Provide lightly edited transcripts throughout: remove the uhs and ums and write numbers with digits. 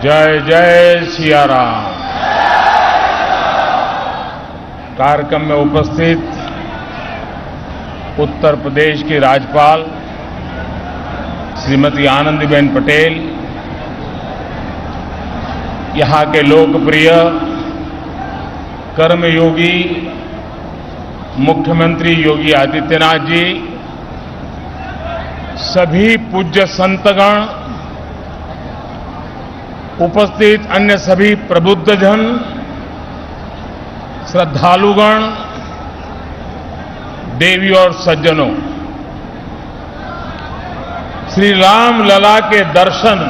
जय जय सिया राम। कार्यक्रम में उपस्थित उत्तर प्रदेश की राज्यपाल श्रीमती आनंदीबेन पटेल, यहां के लोकप्रिय कर्मयोगी मुख्यमंत्री योगी आदित्यनाथ जी, सभी पूज्य संतगण, उपस्थित अन्य सभी प्रबुद्धजन, श्रद्धालुगण, देवी और सज्जनों, श्री राम लला के दर्शन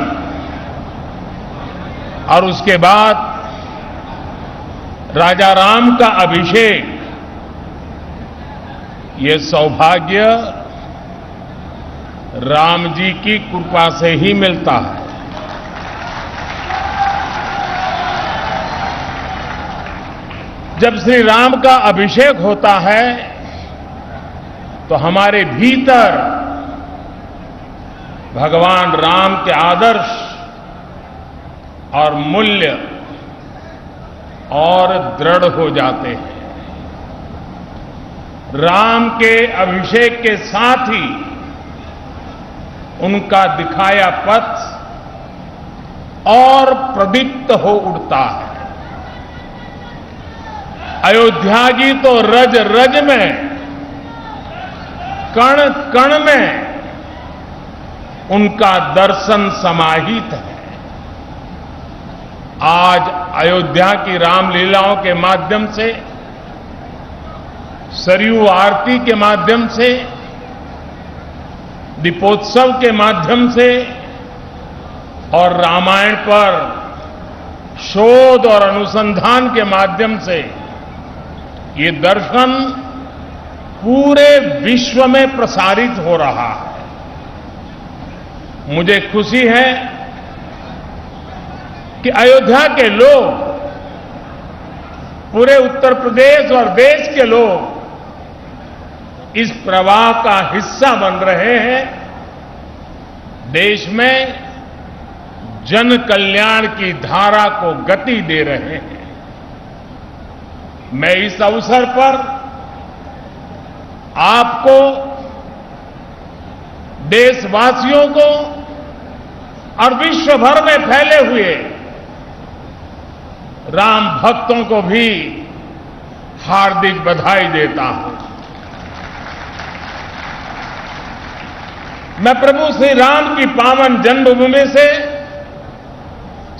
और उसके बाद राजा राम का अभिषेक, ये सौभाग्य राम जी की कृपा से ही मिलता है। जब श्री राम का अभिषेक होता है तो हमारे भीतर भगवान राम के आदर्श और मूल्य और दृढ़ हो जाते हैं। राम के अभिषेक के साथ ही उनका दिखाया पथ और प्रदीप्त हो उठता है। अयोध्या की तो रज रज में, कण कण में उनका दर्शन समाहित है। आज अयोध्या की रामलीलाओं के माध्यम से, सरयू आरती के माध्यम से, दीपोत्सव के माध्यम से और रामायण पर शोध और अनुसंधान के माध्यम से ये दर्शन पूरे विश्व में प्रसारित हो रहा है। मुझे खुशी है कि अयोध्या के लोग, पूरे उत्तर प्रदेश और देश के लोग इस प्रवाह का हिस्सा बन रहे हैं। देश में जन कल्याण की धारा को गति दे रहे हैं। मैं इस अवसर पर आपको, देशवासियों को और विश्व भर में फैले हुए राम भक्तों को भी हार्दिक बधाई देता हूं। मैं प्रभु श्री राम की पावन जन्मभूमि से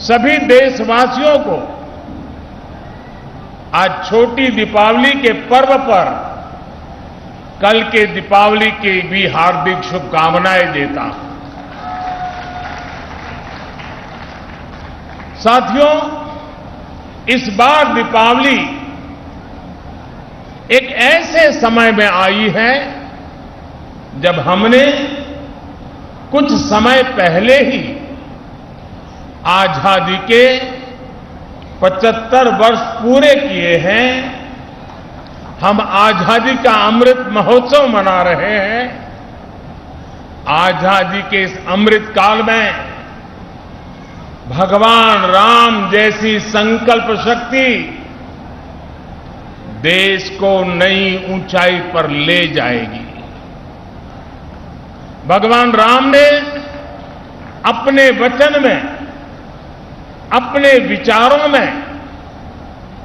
सभी देशवासियों को आज छोटी दीपावली के पर्व पर कल के दीपावली की भी हार्दिक शुभकामनाएं देता हूं। साथियों, इस बार दीपावली एक ऐसे समय में आई है जब हमने कुछ समय पहले ही आजादी के 75 वर्ष पूरे किए हैं। हम आजादी का अमृत महोत्सव मना रहे हैं। आजादी के इस अमृत काल में भगवान राम जैसी संकल्प शक्ति देश को नई ऊंचाई पर ले जाएगी। भगवान राम ने अपने वचन में, अपने विचारों में,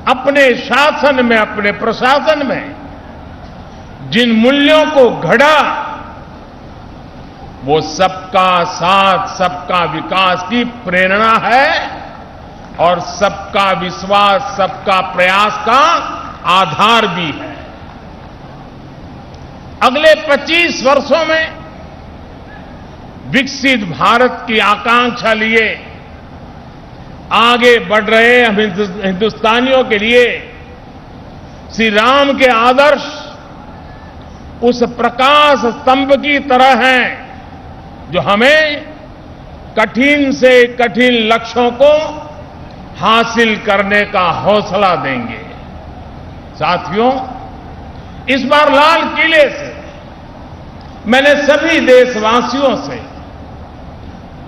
अपने शासन में, अपने प्रशासन में जिन मूल्यों को घड़ा, वो सबका साथ, सबका विकास की प्रेरणा है और सबका विश्वास, सबका प्रयास का आधार भी है। अगले 25 वर्षों में विकसित भारत की आकांक्षा लिए आगे बढ़ रहे हम हिंदुस्तानियों के लिए श्री राम के आदर्श उस प्रकाश स्तंभ की तरह हैं जो हमें कठिन से कठिन लक्ष्यों को हासिल करने का हौसला देंगे। साथियों, इस बार लाल किले से मैंने सभी देशवासियों से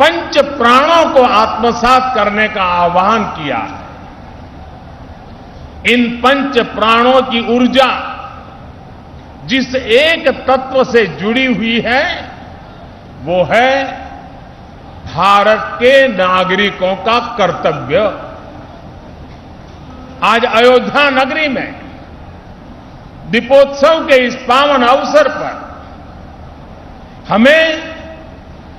पंच प्राणों को आत्मसात करने का आह्वान किया है। इन पंच प्राणों की ऊर्जा जिस एक तत्व से जुड़ी हुई है वो है भारत के नागरिकों का कर्तव्य। आज अयोध्या नगरी में दीपोत्सव के इस पावन अवसर पर हमें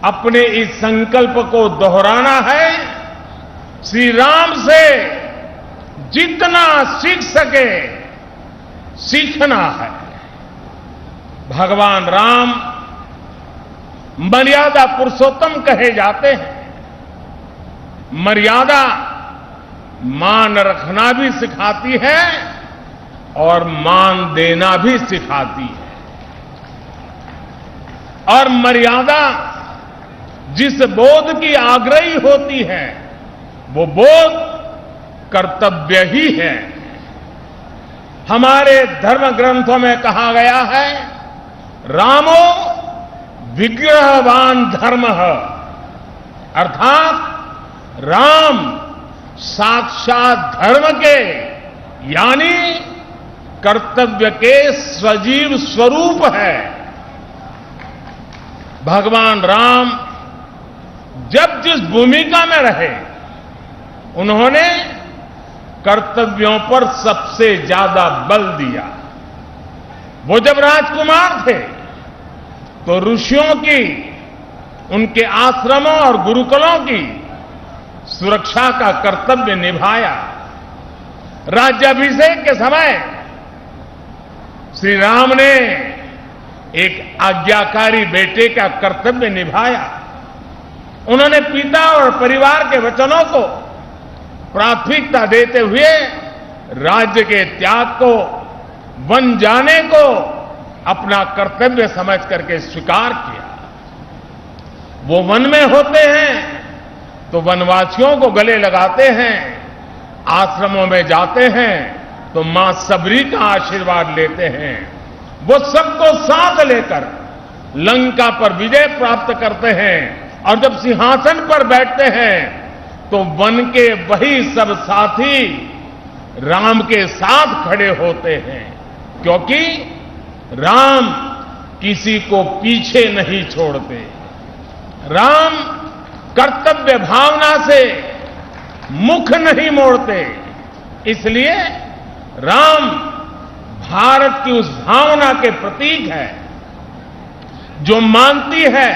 अपने इस संकल्प को दोहराना है, श्री राम से जितना सीख सके सीखना है। भगवान राम मर्यादा पुरुषोत्तम कहे जाते हैं। मर्यादा मान रखना भी सिखाती है और मान देना भी सिखाती है। और मर्यादा जिस बोध की आग्रही होती है वो बोध कर्तव्य ही है। हमारे धर्म ग्रंथों में कहा गया है, रामो विग्रहवान धर्मः, अर्थात राम साक्षात धर्म के यानी कर्तव्य के सजीव स्वरूप है। भगवान राम जब जिस भूमिका में रहे उन्होंने कर्तव्यों पर सबसे ज्यादा बल दिया। वो जब राजकुमार थे तो ऋषियों की, उनके आश्रमों और गुरुकुलों की सुरक्षा का कर्तव्य निभाया। राज्याभिषेक के समय श्री राम ने एक आज्ञाकारी बेटे का कर्तव्य निभाया। उन्होंने पिता और परिवार के वचनों को प्राथमिकता देते हुए राज्य के त्याग को, वन जाने को अपना कर्तव्य समझ करके स्वीकार किया। वो वन में होते हैं तो वनवासियों को गले लगाते हैं, आश्रमों में जाते हैं तो मां सबरी का आशीर्वाद लेते हैं। वो सबको साथ लेकर लंका पर विजय प्राप्त करते हैं और जब सिंहासन पर बैठते हैं तो वन के वही सब साथी राम के साथ खड़े होते हैं, क्योंकि राम किसी को पीछे नहीं छोड़ते। राम कर्तव्य भावना से मुख नहीं मोड़ते। इसलिए राम भारत की उस भावना के प्रतीक है जो मानती है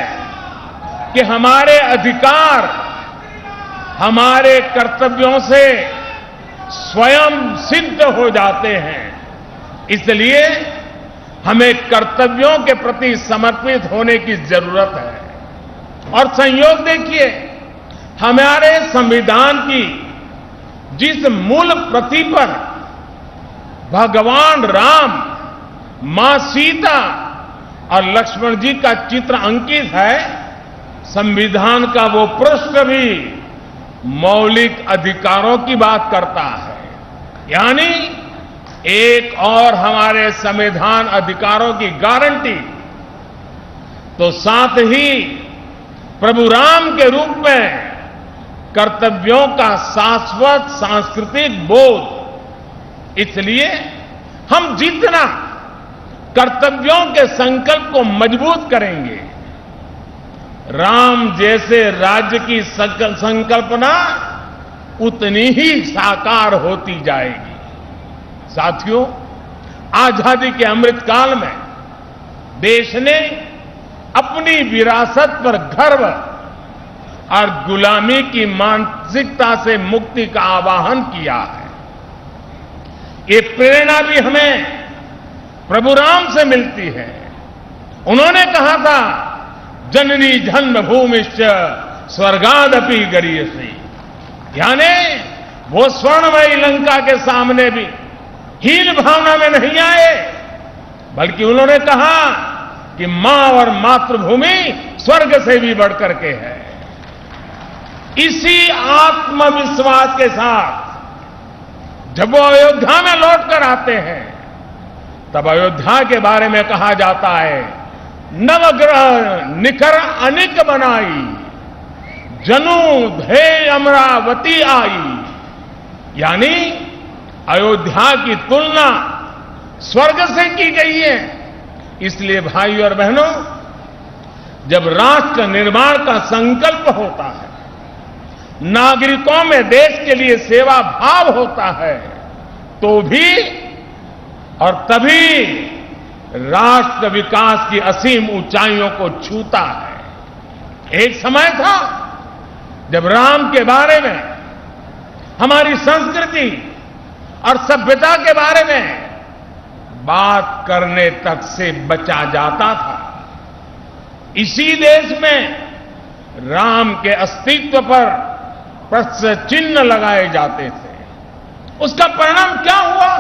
कि हमारे अधिकार हमारे कर्तव्यों से स्वयं सिद्ध हो जाते हैं। इसलिए हमें कर्तव्यों के प्रति समर्पित होने की जरूरत है। और संयोग देखिए, हमारे संविधान की जिस मूल प्रति पर भगवान राम, मां सीता और लक्ष्मण जी का चित्र अंकित है, संविधान का वो पृष्ठ भी मौलिक अधिकारों की बात करता है। यानी एक और हमारे संविधान अधिकारों की गारंटी, तो साथ ही प्रभु राम के रूप में कर्तव्यों का शाश्वत सांस्कृतिक बोध। इसलिए हम जितना कर्तव्यों के संकल्प को मजबूत करेंगे, राम जैसे राज्य की संकल्पना उतनी ही साकार होती जाएगी। साथियों, आजादी के अमृत काल में देश ने अपनी विरासत पर गर्व और गुलामी की मानसिकता से मुक्ति का आह्वान किया है। ये प्रेरणा भी हमें प्रभु राम से मिलती है। उन्होंने कहा था, जननी जन्मभूमिश्च स्वर्गादपि गरीयसी, यानी वो स्वर्णमयी लंका के सामने भी हीन भावना में नहीं आए, बल्कि उन्होंने कहा कि मां और मातृभूमि स्वर्ग से भी बढ़कर के है। इसी आत्मविश्वास के साथ जब वो अयोध्या में लौट कर आते हैं, तब अयोध्या के बारे में कहा जाता है, नवग्रह निखर अनिक बनाई, जनु धे अमरावती आई, यानी अयोध्या की तुलना स्वर्ग से की गई है। इसलिए भाइयों और बहनों, जब राष्ट्र निर्माण का संकल्प होता है, नागरिकों में देश के लिए सेवा भाव होता है, तो भी और तभी राष्ट्र विकास की असीम ऊंचाइयों को छूता है। एक समय था जब राम के बारे में, हमारी संस्कृति और सभ्यता के बारे में बात करने तक से बचा जाता था। इसी देश में राम के अस्तित्व पर प्रश्न चिन्ह लगाए जाते थे। उसका परिणाम क्या हुआ?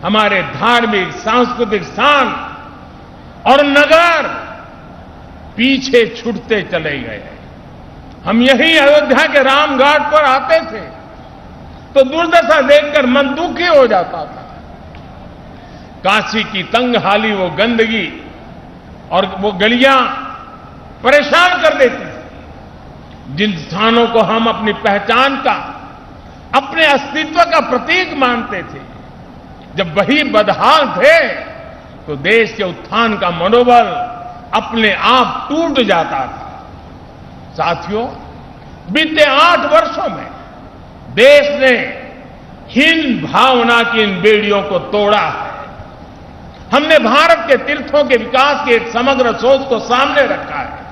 हमारे धार्मिक सांस्कृतिक स्थान और नगर पीछे छूटते चले गए। हम यही अयोध्या के रामघाट पर आते थे तो दुर्दशा देखकर मन दुखी हो जाता था। काशी की तंगहाली, वो गंदगी और वो गलियां परेशान कर देती थी। जिन स्थानों को हम अपनी पहचान का, अपने अस्तित्व का प्रतीक मानते थे, जब वही बदहाल थे तो देश के उत्थान का मनोबल अपने आप टूट जाता था। साथियों, बीते 8 वर्षों में देश ने हिंद भावना की इन बेड़ियों को तोड़ा है। हमने भारत के तीर्थों के विकास की एक समग्र सोच को सामने रखा है।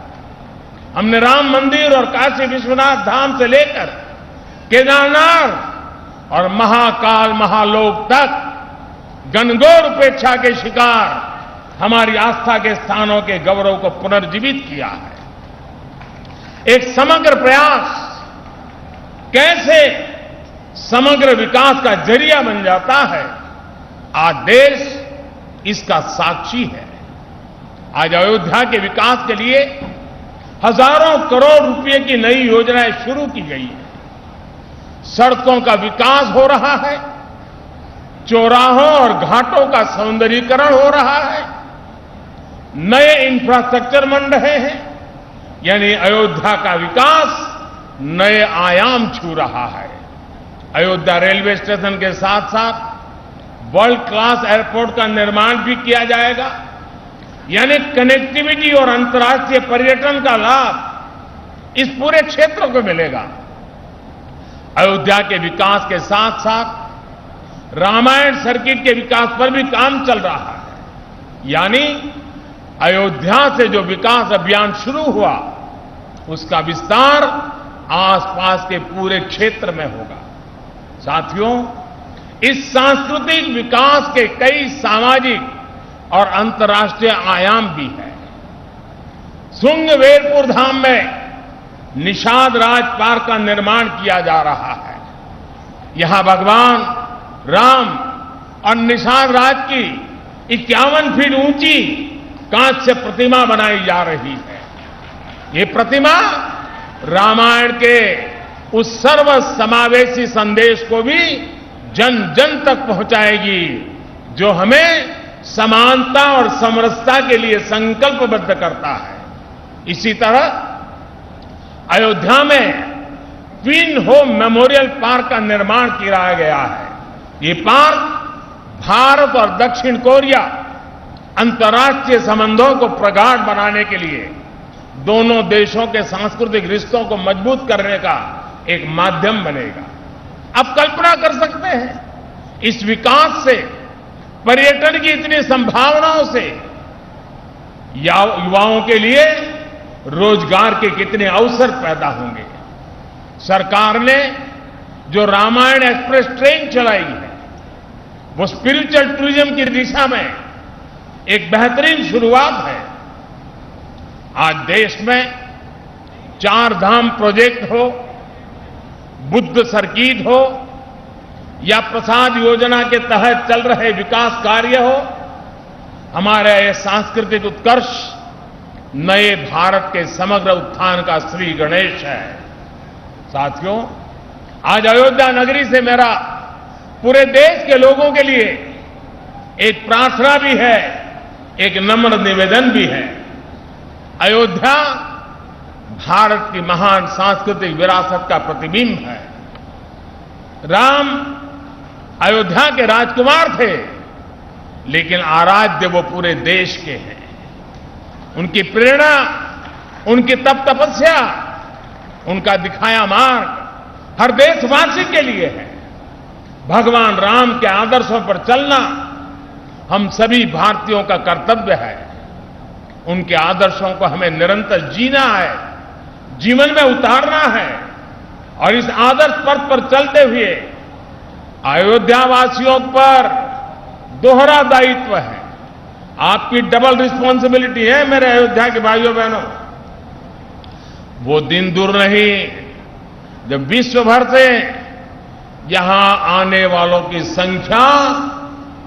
हमने राम मंदिर और काशी विश्वनाथ धाम से लेकर केदारनाथ और महाकाल महालोक तक घनघोर उपेक्षा के शिकार हमारी आस्था के स्थानों के गौरव को पुनर्जीवित किया है। एक समग्र प्रयास कैसे समग्र विकास का जरिया बन जाता है, आज देश इसका साक्षी है। आज अयोध्या के विकास के लिए हजारों करोड़ रुपए की नई योजनाएं शुरू की गई है। सड़कों का विकास हो रहा है, चौराहों और घाटों का सौंदर्यीकरण हो रहा है, नए इंफ्रास्ट्रक्चर बन रहे हैं, यानी अयोध्या का विकास नए आयाम छू रहा है। अयोध्या रेलवे स्टेशन के साथ साथ वर्ल्ड क्लास एयरपोर्ट का निर्माण भी किया जाएगा, यानी कनेक्टिविटी और अंतर्राष्ट्रीय पर्यटन का लाभ इस पूरे क्षेत्र को मिलेगा। अयोध्या के विकास के साथ साथ रामायण सर्किट के विकास पर भी काम चल रहा है, यानी अयोध्या से जो विकास अभियान शुरू हुआ उसका विस्तार आसपास के पूरे क्षेत्र में होगा। साथियों, इस सांस्कृतिक विकास के कई सामाजिक और अंतर्राष्ट्रीय आयाम भी हैं। श्रृंगवेरपुर धाम में निषाद राजपार्क का निर्माण किया जा रहा है। यहां भगवान राम और निषाद राज की 51 फीट ऊंची कांच से प्रतिमा बनाई जा रही है। ये प्रतिमा रामायण के उस सर्व समावेशी संदेश को भी जन जन तक पहुंचाएगी जो हमें समानता और समरसता के लिए संकल्पबद्ध करता है। इसी तरह अयोध्या में ट्विन होम मेमोरियल पार्क का निर्माण किया गया है। ये पार्क भारत और दक्षिण कोरिया अंतर्राष्ट्रीय संबंधों को प्रगाढ़ बनाने के लिए दोनों देशों के सांस्कृतिक रिश्तों को मजबूत करने का एक माध्यम बनेगा। आप कल्पना कर सकते हैं इस विकास से, पर्यटन की इतनी संभावनाओं से युवाओं के लिए रोजगार के कितने अवसर पैदा होंगे। सरकार ने जो रामायण एक्सप्रेस ट्रेन चलाई है वो स्पिरिचुअल टूरिज्म की दिशा में एक बेहतरीन शुरुआत है। आज देश में 4 धाम प्रोजेक्ट हो, बुद्ध सर्किट हो या प्रसाद योजना के तहत चल रहे विकास कार्य हो, हमारा यह सांस्कृतिक उत्कर्ष नए भारत के समग्र उत्थान का श्री गणेश है। साथियों, आज अयोध्या नगरी से मेरा पूरे देश के लोगों के लिए एक प्रार्थना भी है, एक नम्र निवेदन भी है। अयोध्या भारत की महान सांस्कृतिक विरासत का प्रतिबिंब है। राम अयोध्या के राजकुमार थे, लेकिन आराध्य वो पूरे देश के हैं। उनकी प्रेरणा, उनकी तपस्या, उनका दिखाया मार्ग हर देशवासी के लिए है। भगवान राम के आदर्शों पर चलना हम सभी भारतीयों का कर्तव्य है। उनके आदर्शों को हमें निरंतर जीना है, जीवन में उतारना है और इस आदर्श पथ पर चलते हुए अयोध्या वासियों पर दोहरा दायित्व है। आपकी डबल रिस्पॉन्सिबिलिटी है मेरे अयोध्या के भाइयों बहनों। वो दिन दूर नहीं जब विश्व भर से यहां आने वालों की संख्या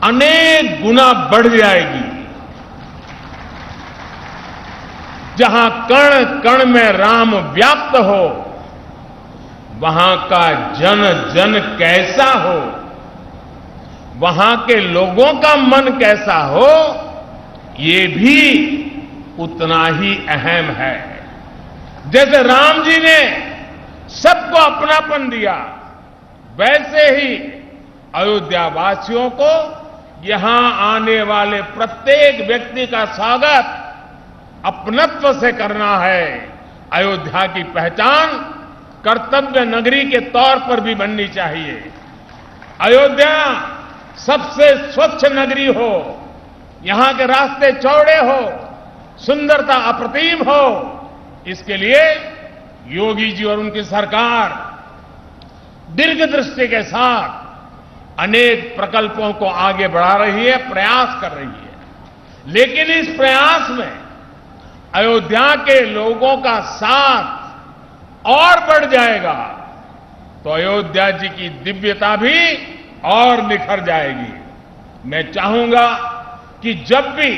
अनेक गुना बढ़ जाएगी। जहां कण कण में राम व्याप्त हो, वहां का जन जन कैसा हो, वहां के लोगों का मन कैसा हो, ये भी उतना ही अहम है। जैसे राम जी ने सबको अपनापन दिया, वैसे ही अयोध्या वासियों को यहां आने वाले प्रत्येक व्यक्ति का स्वागत अपनत्व से करना है। अयोध्या की पहचान कर्तव्य नगरी के तौर पर भी बननी चाहिए। अयोध्या सबसे स्वच्छ नगरी हो, यहां के रास्ते चौड़े हो, सुंदरता अप्रतिम हो, इसके लिए योगी जी और उनकी सरकार दीर्घ दृष्टि के साथ अनेक प्रकल्पों को आगे बढ़ा रही है, प्रयास कर रही है। लेकिन इस प्रयास में अयोध्या के लोगों का साथ और बढ़ जाएगा तो अयोध्या जी की दिव्यता भी और निखर जाएगी। मैं चाहूंगा कि जब भी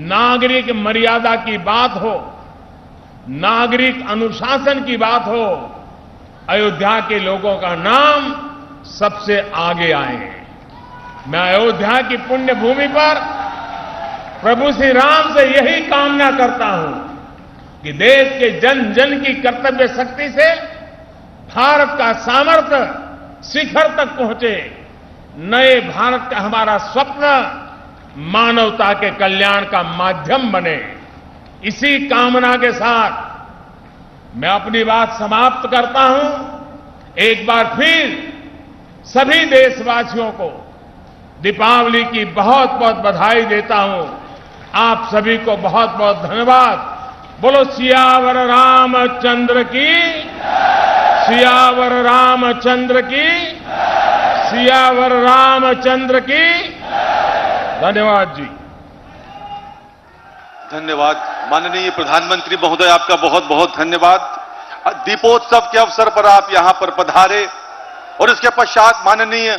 नागरिक मर्यादा की बात हो, नागरिक अनुशासन की बात हो, अयोध्या के लोगों का नाम सबसे आगे आए। मैं अयोध्या की पुण्य भूमि पर प्रभु श्री राम से यही कामना करता हूं कि देश के जन जन की कर्तव्य शक्ति से भारत का सामर्थ्य शिखर तक पहुंचे। नए भारत का हमारा स्वप्न मानवता के कल्याण का माध्यम बने। इसी कामना के साथ मैं अपनी बात समाप्त करता हूं। एक बार फिर सभी देशवासियों को दीपावली की बहुत बहुत बधाई देता हूं। आप सभी को बहुत बहुत धन्यवाद। बोलो सियावर रामचंद्र की, सियावर रामचंद्र की, सियावर रामचंद्र की। धन्यवाद जी। धन्यवाद माननीय प्रधानमंत्री महोदय, आपका बहुत बहुत धन्यवाद। दीपोत्सव के अवसर पर आप यहां पर पधारे और इसके पश्चात माननीय